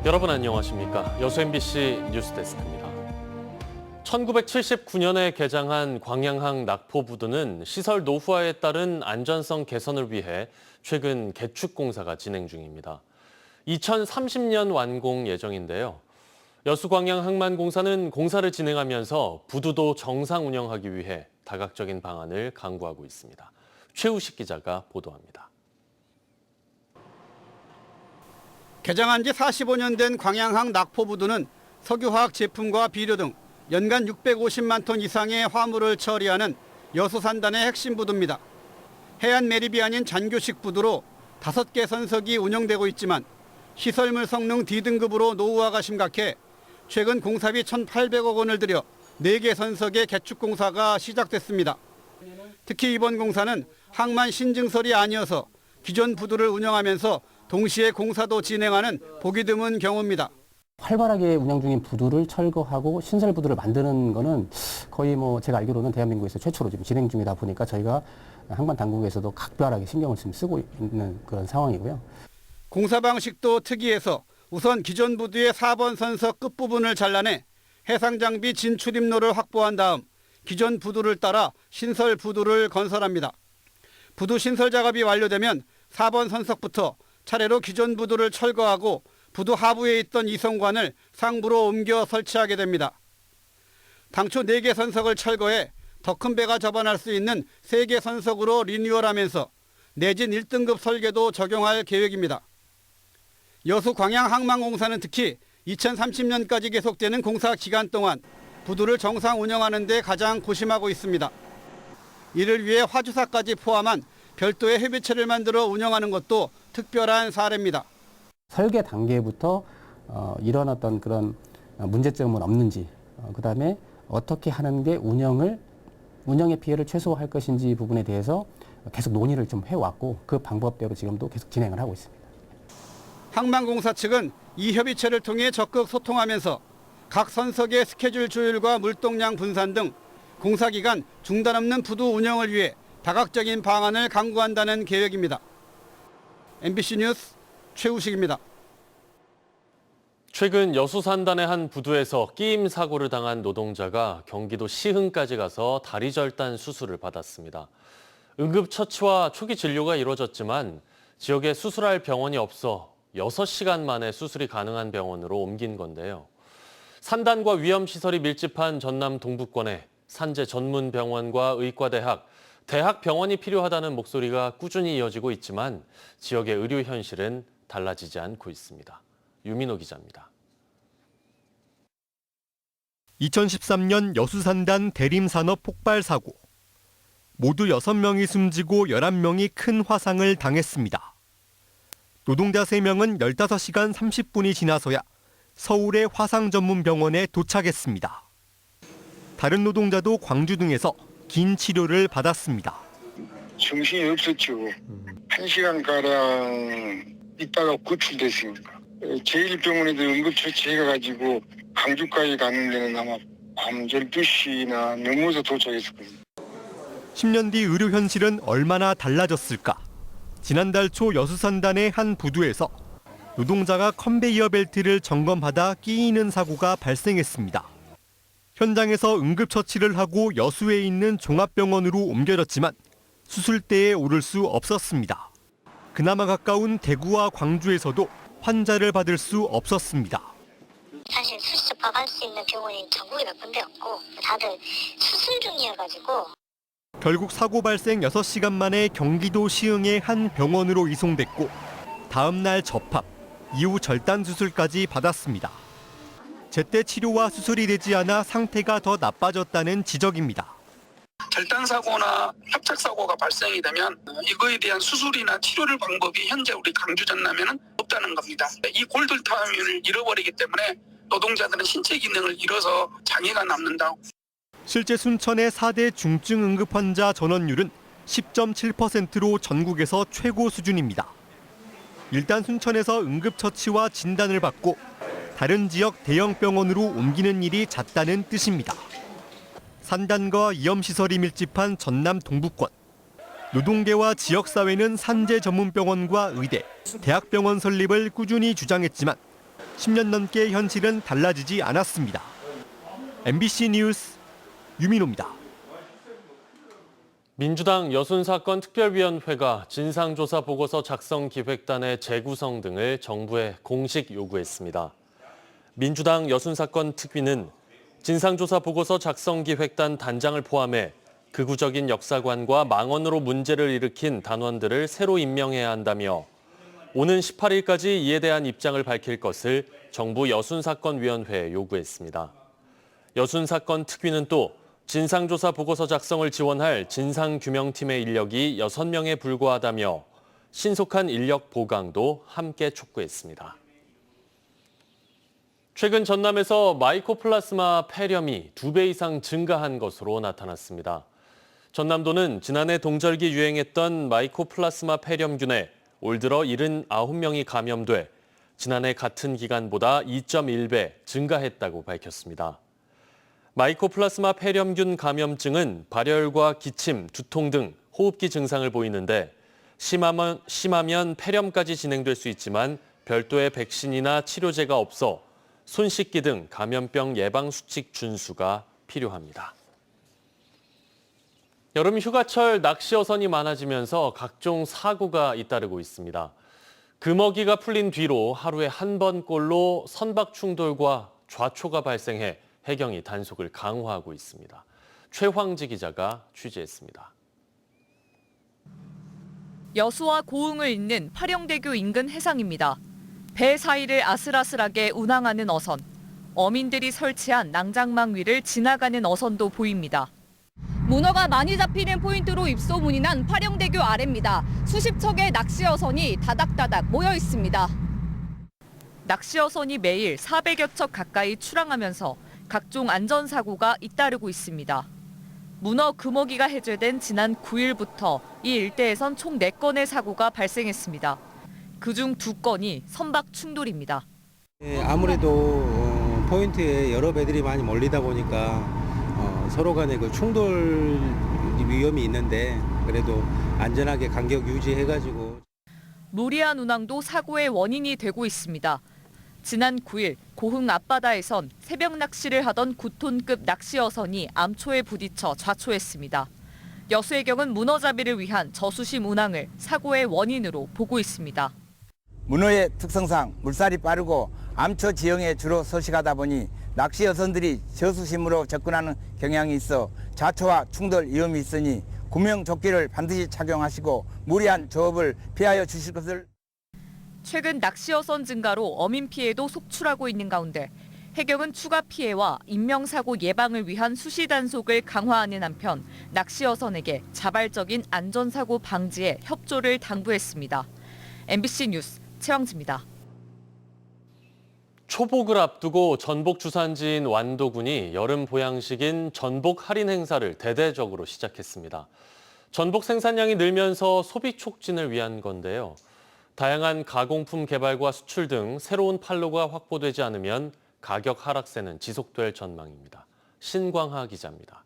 여러분 안녕하십니까? 여수 MBC 뉴스데스크입니다. 1979년에 개장한 광양항 낙포부두는 시설 노후화에 따른 안전성 개선을 위해 최근 개축 공사가 진행 중입니다. 2030년 완공 예정인데요. 여수광양항만공사는 공사를 진행하면서 부두도 정상 운영하기 위해 다각적인 방안을 강구하고 있습니다. 최우식 기자가 보도합니다. 개장한 지 45년 된 광양항 낙포부두는 석유화학 제품과 비료 등 연간 650만 톤 이상의 화물을 처리하는 여수산단의 핵심 부두입니다. 해안 매립이 아닌 잔교식 부두로 5개 선석이 운영되고 있지만 시설물 성능 D등급으로 노후화가 심각해 최근 공사비 1,800억 원을 들여 4개 선석의 개축 공사가 시작됐습니다. 특히 이번 공사는 항만 신증설이 아니어서 기존 부두를 운영하면서 동시에 공사도 진행하는 보기 드문 경우입니다. 활발하게 운영 중인 부두를 철거하고 신설 부두를 만드는 거는 거의 제가 알기로는 대한민국에서 최초로 지금 진행 중이다 보니까 저희가 항만 당국에서도 각별하게 신경을 지금 쓰고 있는 그런 상황이고요. 공사 방식도 특이해서 우선 기존 부두의 4번 선석 끝부분을 잘라내 해상 장비 진출입로를 확보한 다음 기존 부두를 따라 신설 부두를 건설합니다. 부두 신설 작업이 완료되면 4번 선석부터 차례로 기존 부두를 철거하고 부두 하부에 있던 이송관을 상부로 옮겨 설치하게 됩니다. 당초 4개 선석을 철거해 더 큰 배가 접안할 수 있는 3개 선석으로 리뉴얼하면서 내진 1등급 설계도 적용할 계획입니다. 여수 광양항만공사는 특히 2030년까지 계속되는 공사 기간 동안 부두를 정상 운영하는 데 가장 고심하고 있습니다. 이를 위해 화주사까지 포함한 별도의 협의체를 만들어 운영하는 것도 특별한 사례입니다. 설계 단계부터 이런 어떤 그런 문제점은 없는지, 그다음에 어떻게 하는 게 운영의 피해를 최소화할 것인지 부분에 대해서 계속 논의를 좀 해왔고 그 방법대로 지금도 계속 진행을 하고 있습니다. 항만공사 측은 이 협의체를 통해 적극 소통하면서 각 선석의 스케줄 조율과 물동량 분산 등 공사 기간 중단 없는 부두 운영을 위해 다각적인 방안을 강구한다는 계획입니다. MBC 뉴스 최우식입니다. 최근 여수산단의 한 부두에서 끼임 사고를 당한 노동자가 경기도 시흥까지 가서 다리 절단 수술을 받았습니다. 응급처치와 초기 진료가 이루어졌지만 지역에 수술할 병원이 없어 6시간 만에 수술이 가능한 병원으로 옮긴 건데요. 산단과 위험시설이 밀집한 전남 동부권에 산재 전문 병원과 의과대학, 대학병원이 필요하다는 목소리가 꾸준히 이어지고 있지만 지역의 의료 현실은 달라지지 않고 있습니다. 유민호 기자입니다. 2013년 여수산단 대림산업 폭발 사고. 모두 6명이 숨지고 11명이 큰 화상을 당했습니다. 노동자 3명은 15시간 30분이 지나서야 서울의 화상 전문 병원에 도착했습니다. 다른 노동자도 광주 등에서 긴 치료를 받았습니다. 정신이 없었죠. 1시간가량 있다가 구출됐습니다. 제1병원에도 응급처치해가지고 광주까지 가는 데는 아마 밤 12시나 넘어서 도착했을 겁니다. 10년 뒤 의료 현실은 얼마나 달라졌을까? 지난달 초 여수산단의 한 부두에서 노동자가 컨베이어 벨트를 점검하다 끼이는 사고가 발생했습니다. 현장에서 응급처치를 하고 여수에 있는 종합병원으로 옮겨졌지만 수술대에 오를 수 없었습니다. 그나마 가까운 대구와 광주에서도 환자를 받을 수 없었습니다. 사실 수시 접박할 수 있는 병원이 전국에 몇 군데 없고 다들 수술 중이어가지고 결국 사고 발생 6시간 만에 경기도 시흥의 한 병원으로 이송됐고 다음 날 접합, 이후 절단 수술까지 받았습니다. 제때 치료와 수술이 되지 않아 상태가 더 나빠졌다는 지적입니다. 절단 사고나 협착 사고가 발생이 되면 이거에 대한 수술이나 치료를 방법이 현재 우리 광주 전남에는 없다는 겁니다. 이 골들타임을 잃어버리기 때문에 노동자들은 신체 기능을 잃어서 장애가 남는다. 실제 순천의 4대 중증 응급 환자 전원율은 10.7%로 전국에서 최고 수준입니다. 일단 순천에서 응급처치와 진단을 받고 다른 지역 대형 병원으로 옮기는 일이 잦다는 뜻입니다. 산단과 위험시설이 밀집한 전남 동부권. 노동계와 지역사회는 산재 전문병원과 의대, 대학병원 설립을 꾸준히 주장했지만 10년 넘게 현실은 달라지지 않았습니다. MBC 뉴스 유민호입니다. 민주당 여순사건 특별위원회가 진상조사 보고서 작성 기획단의 재구성 등을 정부에 공식 요구했습니다. 민주당 여순사건 특위는 진상조사 보고서 작성 기획단 단장을 포함해 극우적인 역사관과 망언으로 문제를 일으킨 단원들을 새로 임명해야 한다며 오는 18일까지 이에 대한 입장을 밝힐 것을 정부 여순사건위원회에 요구했습니다. 여순사건 특위는 또 진상조사 보고서 작성을 지원할 진상규명팀의 인력이 6명에 불과하다며 신속한 인력 보강도 함께 촉구했습니다. 최근 전남에서 마이코플라스마 폐렴이 2배 이상 증가한 것으로 나타났습니다. 전남도는 지난해 동절기 유행했던 마이코플라스마 폐렴균에 올 들어 79명이 감염돼 지난해 같은 기간보다 2.1배 증가했다고 밝혔습니다. 마이코플라스마 폐렴균 감염증은 발열과 기침, 두통 등 호흡기 증상을 보이는데 심하면 폐렴까지 진행될 수 있지만 별도의 백신이나 치료제가 없어 손 씻기 등 감염병 예방 수칙 준수가 필요합니다. 여름 휴가철 낚시 어선이 많아지면서 각종 사고가 잇따르고 있습니다. 금어기가 풀린 뒤로 하루에 한 번꼴로 선박 충돌과 좌초가 발생해 해경이 단속을 강화하고 있습니다. 최황지 기자가 취재했습니다. 여수와 고흥을 잇는 파령대교 인근 해상입니다. 배 사이를 아슬아슬하게 운항하는 어선. 어민들이 설치한 낭장망 위를 지나가는 어선도 보입니다. 문어가 많이 잡히는 포인트로 입소문이 난 파령대교 아래입니다. 수십 척의 낚시 어선이 다닥다닥 모여 있습니다. 낚시 어선이 매일 400여 척 가까이 출항하면서 각종 안전사고가 잇따르고 있습니다. 문어 금어기가 해제된 지난 9일부터 이 일대에선 총 4건의 사고가 발생했습니다. 그중 2건이 선박 충돌입니다. 아무래도 포인트에 여러 배들이 많이 몰리다 보니까 서로 간에 그 충돌 위험이 있는데 그래도 안전하게 간격 유지해가지고. 무리한 운항도 사고의 원인이 되고 있습니다. 지난 9일 고흥 앞바다에선 새벽 낚시를 하던 9톤급 낚시 어선이 암초에 부딪혀 좌초했습니다. 여수해경은 문어잡이를 위한 저수심 운항을 사고의 원인으로 보고 있습니다. 문어의 특성상 물살이 빠르고 암초 지형에 주로 서식하다 보니 낚시 어선들이 저수심으로 접근하는 경향이 있어 좌초와 충돌 위험이 있으니 구명조끼를 반드시 착용하시고 무리한 조업을 피하여 주실 것을. 최근 낚시 어선 증가로 어민 피해도 속출하고 있는 가운데 해경은 추가 피해와 인명사고 예방을 위한 수시 단속을 강화하는 한편 낚시 어선에게 자발적인 안전사고 방지에 협조를 당부했습니다. MBC 뉴스 최황지입니다. 초복을 앞두고 전복 주산지인 완도군이 여름 보양식인 전복 할인 행사를 대대적으로 시작했습니다. 전복 생산량이 늘면서 소비 촉진을 위한 건데요. 다양한 가공품 개발과 수출 등 새로운 판로가 확보되지 않으면 가격 하락세는 지속될 전망입니다. 신광하 기자입니다.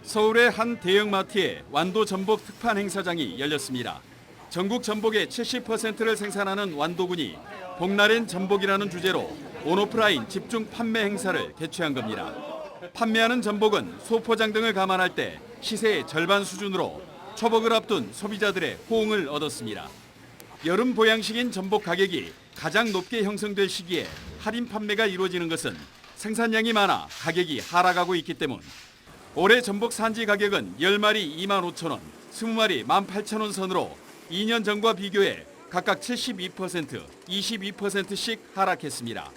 서울의 한 대형마트에 완도 전복 특판 행사장이 열렸습니다. 전국 전복의 70%를 생산하는 완도군이 복날엔 전복이라는 주제로 온오프라인 집중 판매 행사를 개최한 겁니다. 판매하는 전복은 소포장 등을 감안할 때 시세의 절반 수준으로 초복을 앞둔 소비자들의 호응을 얻었습니다. 여름 보양식인 전복 가격이 가장 높게 형성될 시기에 할인 판매가 이루어지는 것은 생산량이 많아 가격이 하락하고 있기 때문. 올해 전복 산지 가격은 10마리 25,000원, 20마리 18,000원 선으로 2년 전과 비교해 각각 72%, 22%씩 하락했습니다.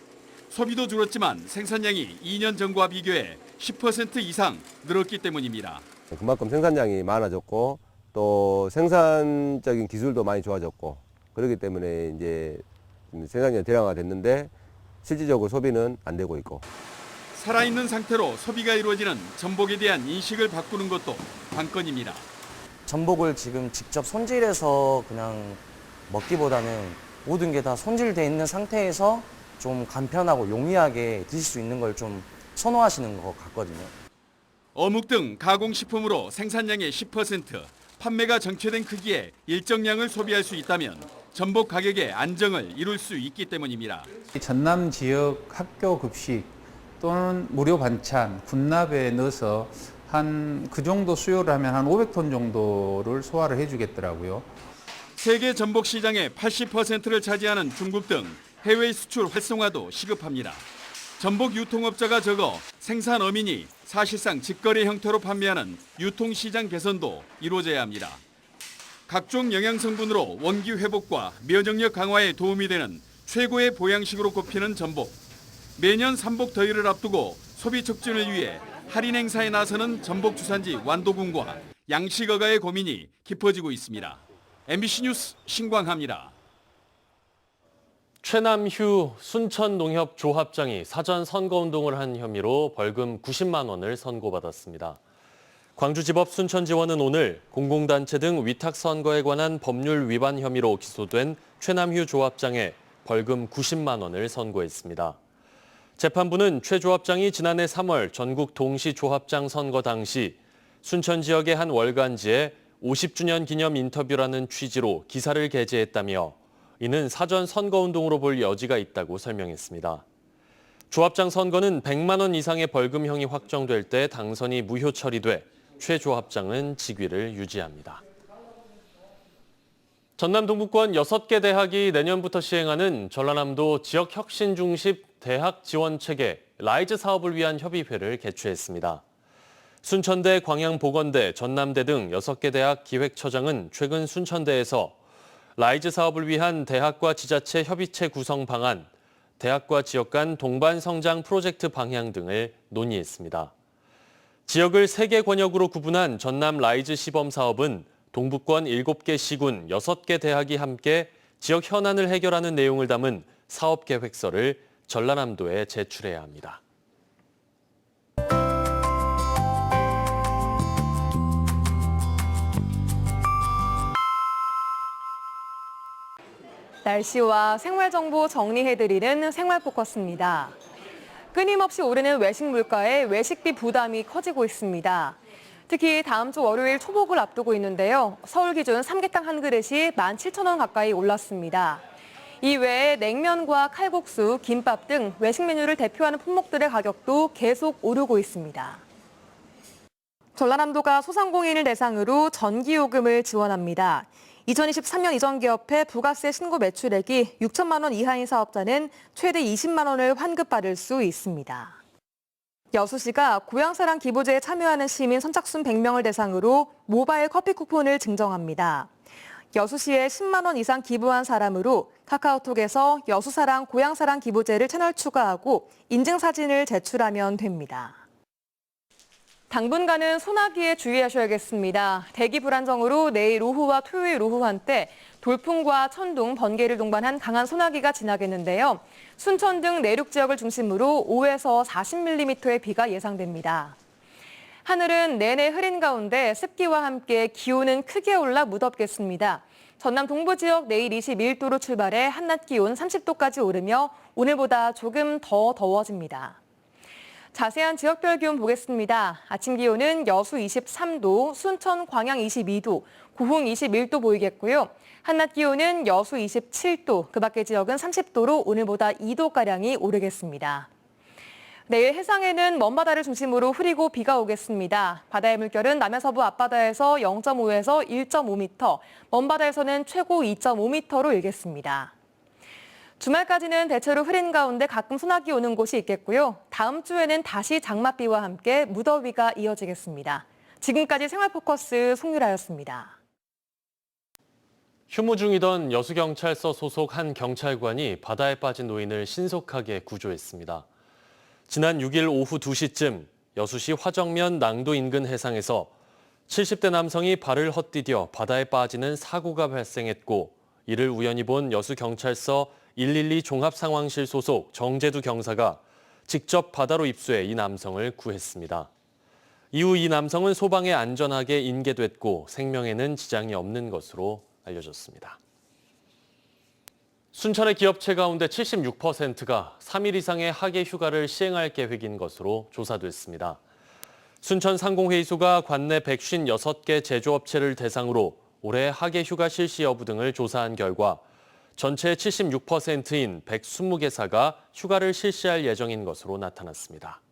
소비도 줄었지만 생산량이 2년 전과 비교해 10% 이상 늘었기 때문입니다. 그만큼 생산량이 많아졌고 또 생산적인 기술도 많이 좋아졌고 그렇기 때문에 이제 생산량이 대량화됐는데 실질적으로 소비는 안 되고 있고. 살아있는 상태로 소비가 이루어지는 전복에 대한 인식을 바꾸는 것도 관건입니다. 전복을 지금 직접 손질해서 그냥 먹기보다는 모든 게 다 손질돼 있는 상태에서 좀 간편하고 용이하게 드실 수 있는 걸 좀 선호하시는 것 같거든요. 어묵 등 가공식품으로 생산량의 10%, 판매가 정체된 크기에 일정량을 소비할 수 있다면 전복 가격의 안정을 이룰 수 있기 때문입니다. 전남 지역 학교 급식 또는 무료 반찬, 군납에 넣어서 한 그 정도 수요를 하면 한 500톤 정도를 소화를 해주겠더라고요. 세계 전복 시장의 80%를 차지하는 중국 등 해외 수출 활성화도 시급합니다. 전복 유통업자가 적어 생산 어민이 사실상 직거래 형태로 판매하는 유통시장 개선도 이루어져야 합니다. 각종 영양성분으로 원기 회복과 면역력 강화에 도움이 되는 최고의 보양식으로 꼽히는 전복. 매년 삼복 더위를 앞두고 소비 촉진을 위해 할인 행사에 나서는 전복 주산지 완도군과 양식어가의 고민이 깊어지고 있습니다. MBC 뉴스 신광하입니다. 최남휴 순천농협조합장이 사전 선거운동을 한 혐의로 벌금 90만 원을 선고받았습니다. 광주지법 순천지원은 오늘 공공단체 등 위탁선거에 관한 법률 위반 혐의로 기소된 최남휴 조합장에 벌금 90만 원을 선고했습니다. 재판부는 최 조합장이 지난해 3월 전국 동시조합장 선거 당시 순천 지역의 한 월간지에 50주년 기념 인터뷰라는 취지로 기사를 게재했다며 이는 사전 선거운동으로 볼 여지가 있다고 설명했습니다. 조합장 선거는 100만 원 이상의 벌금형이 확정될 때 당선이 무효 처리돼 최 조합장은 직위를 유지합니다. 전남 동부권 6개 대학이 내년부터 시행하는 전라남도 지역 혁신 중심 대학 지원 체계 라이즈 사업을 위한 협의회를 개최했습니다. 순천대, 광양보건대, 전남대 등 6개 대학 기획처장은 최근 순천대에서 라이즈 사업을 위한 대학과 지자체 협의체 구성 방안, 대학과 지역 간 동반 성장 프로젝트 방향 등을 논의했습니다. 지역을 3개 권역으로 구분한 전남 라이즈 시범 사업은 동부권 7개 시군 6개 대학이 함께 지역 현안을 해결하는 내용을 담은 사업 계획서를 전라남도에 제출해야 합니다. 날씨와 생활정보 정리해드리는 생활포커스입니다. 끊임없이 오르는 외식 물가에 외식비 부담이 커지고 있습니다. 특히 다음 주 월요일 초복을 앞두고 있는데요. 서울 기준 삼계탕 한 그릇이 17,000원 가까이 올랐습니다. 이 외에 냉면과 칼국수, 김밥 등 외식 메뉴를 대표하는 품목들의 가격도 계속 오르고 있습니다. 전라남도가 소상공인을 대상으로 전기요금을 지원합니다. 2023년 이전 기업회 부가세 신고 매출액이 6천만 원 이하인 사업자는 최대 20만 원을 환급받을 수 있습니다. 여수시가 고향사랑 기부제에 참여하는 시민 선착순 100명을 대상으로 모바일 커피 쿠폰을 증정합니다. 여수시에 10만 원 이상 기부한 사람으로 카카오톡에서 여수사랑 고향사랑 기부제를 채널 추가하고 인증사진을 제출하면 됩니다. 당분간은 소나기에 주의하셔야겠습니다. 대기 불안정으로 내일 오후와 토요일 오후 한때 돌풍과 천둥, 번개를 동반한 강한 소나기가 지나겠는데요. 순천 등 내륙 지역을 중심으로 5에서 40mm의 비가 예상됩니다. 하늘은 내내 흐린 가운데 습기와 함께 기온은 크게 올라 무덥겠습니다. 전남 동부 지역 내일 21도로 출발해 한낮 기온 30도까지 오르며 오늘보다 조금 더 더워집니다. 자세한 지역별 기온 보겠습니다. 아침 기온은 여수 23도, 순천, 광양 22도, 고흥 21도 보이겠고요. 한낮 기온은 여수 27도, 그 밖의 지역은 30도로 오늘보다 2도가량이 오르겠습니다. 내일 해상에는 먼바다를 중심으로 흐리고 비가 오겠습니다. 바다의 물결은 남해서부 앞바다에서 0.5에서 1.5m, 먼바다에서는 최고 2.5m로 일겠습니다. 주말까지는 대체로 흐린 가운데 가끔 소나기 오는 곳이 있겠고요. 다음 주에는 다시 장맛비와 함께 무더위가 이어지겠습니다. 지금까지 생활포커스 송유라였습니다. 휴무 중이던 여수경찰서 소속 한 경찰관이 바다에 빠진 노인을 신속하게 구조했습니다. 지난 6일 오후 2시쯤 여수시 화정면 낭도 인근 해상에서 70대 남성이 발을 헛디뎌 바다에 빠지는 사고가 발생했고 이를 우연히 본 여수경찰서 112 종합상황실 소속 정재두 경사가 직접 바다로 입수해 이 남성을 구했습니다. 이후 이 남성은 소방에 안전하게 인계됐고 생명에는 지장이 없는 것으로 알려졌습니다. 순천의 기업체 가운데 76%가 3일 이상의 학예 휴가를 시행할 계획인 것으로 조사됐습니다. 순천상공회의소가 관내 156개 제조업체를 대상으로 올해 학예 휴가 실시 여부 등을 조사한 결과 전체의 76%인 120개 사가 휴가를 실시할 예정인 것으로 나타났습니다.